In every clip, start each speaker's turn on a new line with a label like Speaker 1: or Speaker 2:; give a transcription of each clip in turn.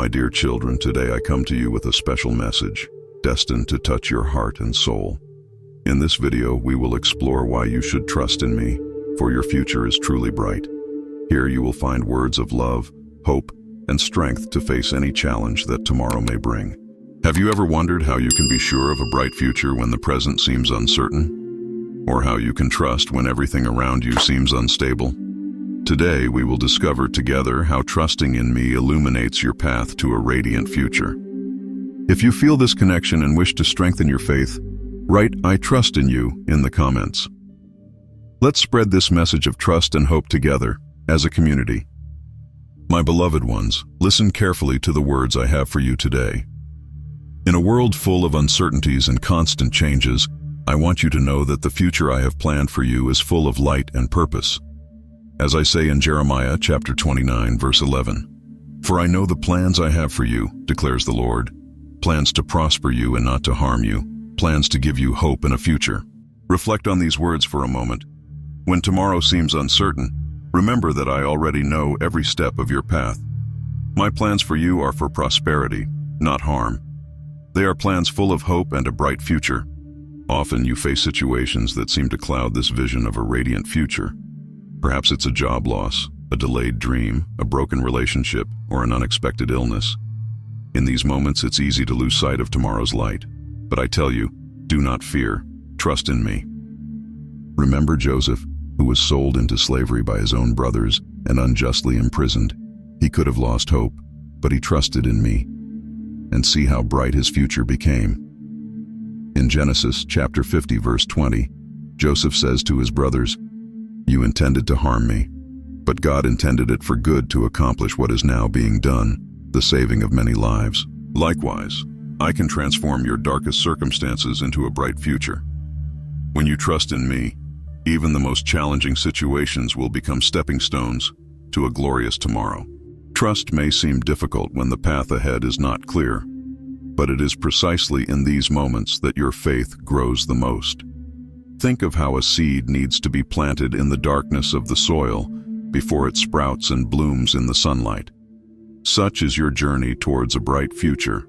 Speaker 1: My dear children, today I come to you with a special message, destined to touch your heart and soul. In this video, we will explore why you should trust in me, for your future is truly bright. Here you will find words of love, hope, and strength to face any challenge that tomorrow may bring. Have you ever wondered how you can be sure of a bright future when the present seems uncertain? Or how you can trust when everything around you seems unstable? Today, we will discover together how trusting in me illuminates your path to a radiant future. If you feel this connection and wish to strengthen your faith, write "I trust in you" in the comments. Let's spread this message of trust and hope together as a community. My beloved ones, listen carefully to the words I have for you today. In a world full of uncertainties and constant changes, I want you to know that the future I have planned for you is full of light and purpose. As I say in Jeremiah chapter 29, verse 11, "For I know the plans I have for you, declares the Lord, plans to prosper you and not to harm you, plans to give you hope and a future." Reflect on these words for a moment. When tomorrow seems uncertain, remember that I already know every step of your path. My plans for you are for prosperity, not harm. They are plans full of hope and a bright future. Often you face situations that seem to cloud this vision of a radiant future. Perhaps it's a job loss, a delayed dream, a broken relationship, or an unexpected illness. In these moments, it's easy to lose sight of tomorrow's light. But I tell you, do not fear. Trust in me. Remember Joseph, who was sold into slavery by his own brothers and unjustly imprisoned. He could have lost hope, but he trusted in me. And see how bright his future became. In Genesis chapter 50, verse 20, Joseph says to his brothers, "You intended to harm me, but God intended it for good to accomplish what is now being done, the saving of many lives. Likewise, I can transform your darkest circumstances into a bright future. When you trust in me, even the most challenging situations will become stepping stones to a glorious tomorrow." Trust may seem difficult when the path ahead is not clear, but it is precisely in these moments that your faith grows the most. Think of how a seed needs to be planted in the darkness of the soil before it sprouts and blooms in the sunlight. Such is your journey towards a bright future.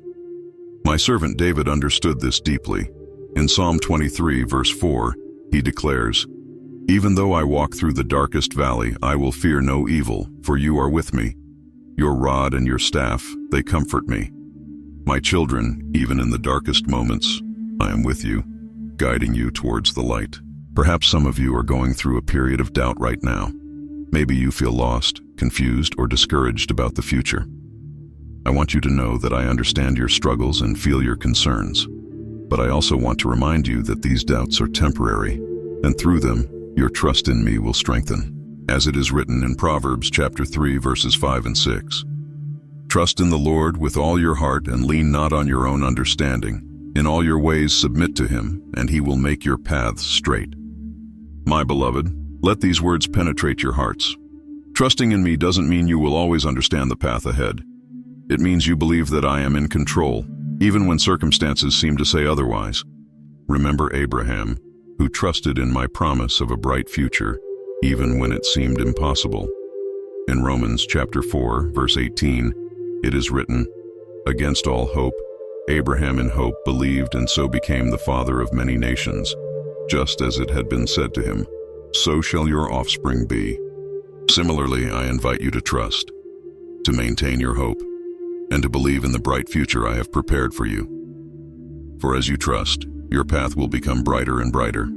Speaker 1: My servant David understood this deeply. In Psalm 23, verse 4, he declares, "Even though I walk through the darkest valley, I will fear no evil, for you are with me. Your rod and your staff, they comfort me." My children, even in the darkest moments, I am with you, guiding you towards the light. Perhaps some of you are going through a period of doubt right now. Maybe you feel lost, confused, or discouraged about the future. I want you to know that I understand your struggles and feel your concerns. But I also want to remind you that these doubts are temporary, and through them, your trust in me will strengthen. As it is written in Proverbs chapter 3, verses 5 and 6. "Trust in the Lord with all your heart and lean not on your own understanding. In all your ways submit to him, and he will make your paths straight." My beloved, let these words penetrate your hearts. Trusting in me doesn't mean you will always understand the path ahead. It means you believe that I am in control, even when circumstances seem to say otherwise. Remember Abraham, who trusted in my promise of a bright future, even when it seemed impossible. In Romans chapter 4, verse 18, it is written, "Against all hope, Abraham in hope believed and so became the father of many nations. Just as it had been said to him, so shall your offspring be." Similarly, I invite you to trust, to maintain your hope, and to believe in the bright future I have prepared for you. For as you trust, your path will become brighter and brighter.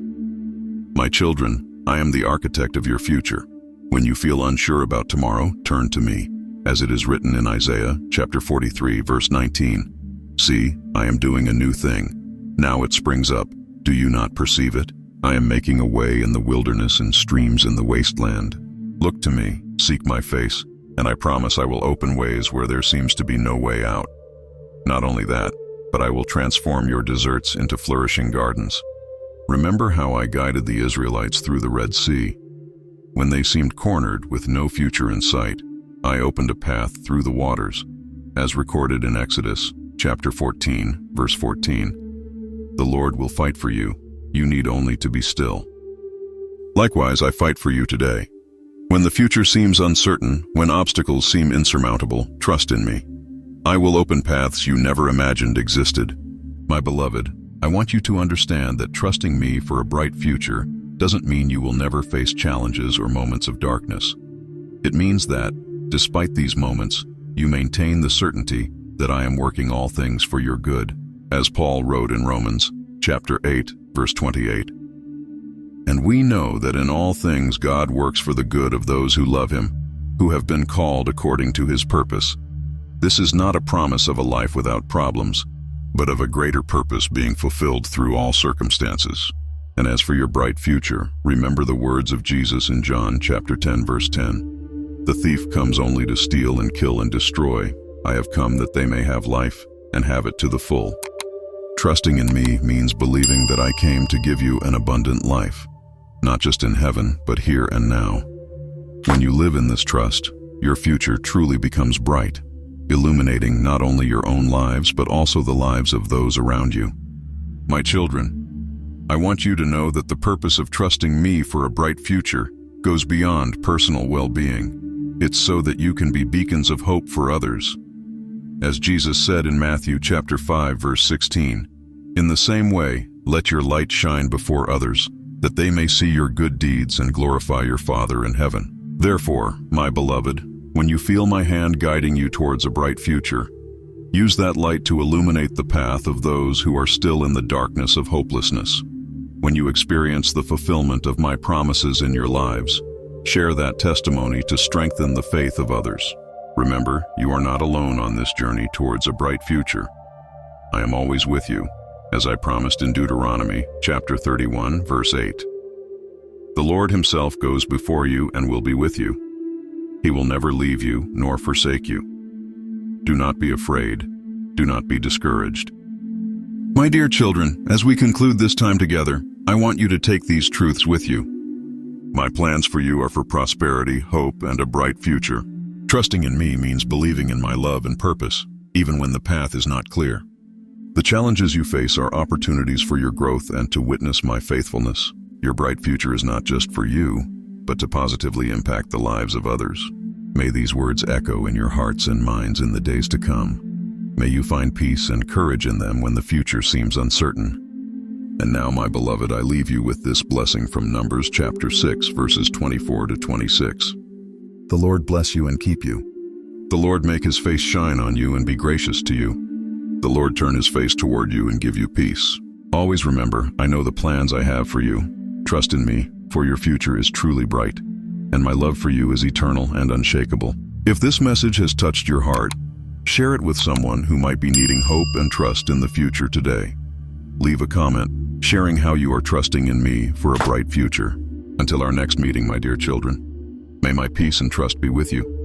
Speaker 1: My children, I am the architect of your future. When you feel unsure about tomorrow, turn to me. As it is written in Isaiah chapter 43, verse 19, "See, I am doing a new thing. Now it springs up. Do you not perceive it? I am making a way in the wilderness and streams in the wasteland. Look to me, seek my face, and I promise I will open ways where there seems to be no way out. Not only that, but I will transform your deserts into flourishing gardens." Remember how I guided the Israelites through the Red Sea. When they seemed cornered with no future in sight, I opened a path through the waters, as recorded in Exodus chapter 14, verse 14. The Lord will fight for you. You need only to be still. Likewise, I fight for you today. When the future seems uncertain, when obstacles seem insurmountable, trust in me. I will open paths you never imagined existed. My beloved, I want you to understand that trusting me for a bright future doesn't mean you will never face challenges or moments of darkness. It means that, despite these moments, you maintain the certainty that I am working all things for your good, as Paul wrote in Romans, chapter 8, verse 28. And we know that in all things God works for the good of those who love him, who have been called according to his purpose. This is not a promise of a life without problems, but of a greater purpose being fulfilled through all circumstances. And as for your bright future, remember the words of Jesus in John chapter 10, verse 10. The thief comes only to steal and kill and destroy. I have come that they may have life and have it to the full. Trusting in me means believing that I came to give you an abundant life, not just in heaven, but here and now. When you live in this trust, your future truly becomes bright, illuminating not only your own lives, but also the lives of those around you. My children, I want you to know that the purpose of trusting me for a bright future goes beyond personal well-being. It's so that you can be beacons of hope for others. As Jesus said in Matthew chapter 5, verse 16, "In the same way, let your light shine before others, that they may see your good deeds and glorify your Father in heaven." Therefore, my beloved, when you feel my hand guiding you towards a bright future, use that light to illuminate the path of those who are still in the darkness of hopelessness. When you experience the fulfillment of my promises in your lives, share that testimony to strengthen the faith of others. Remember, you are not alone on this journey towards a bright future. I am always with you, as I promised in Deuteronomy chapter 31, verse 8. The Lord himself goes before you and will be with you. He will never leave you nor forsake you. Do not be afraid. Do not be discouraged. My dear children, as we conclude this time together, I want you to take these truths with you. My plans for you are for prosperity, hope, and a bright future. Trusting in me means believing in my love and purpose, even when the path is not clear. The challenges you face are opportunities for your growth and to witness my faithfulness. Your bright future is not just for you, but to positively impact the lives of others. May these words echo in your hearts and minds in the days to come. May you find peace and courage in them when the future seems uncertain. And now, my beloved, I leave you with this blessing from Numbers chapter 6, verses 24 to 26. The Lord bless you and keep you. The Lord make his face shine on you and be gracious to you. The Lord turn his face toward you and give you peace. Always remember, I know the plans I have for you. Trust in me, for your future is truly bright, and my love for you is eternal and unshakable. If this message has touched your heart, share it with someone who might be needing hope and trust in the future today. Leave a comment, sharing how you are trusting in me for a bright future. Until our next meeting, my dear children, may my peace and trust be with you.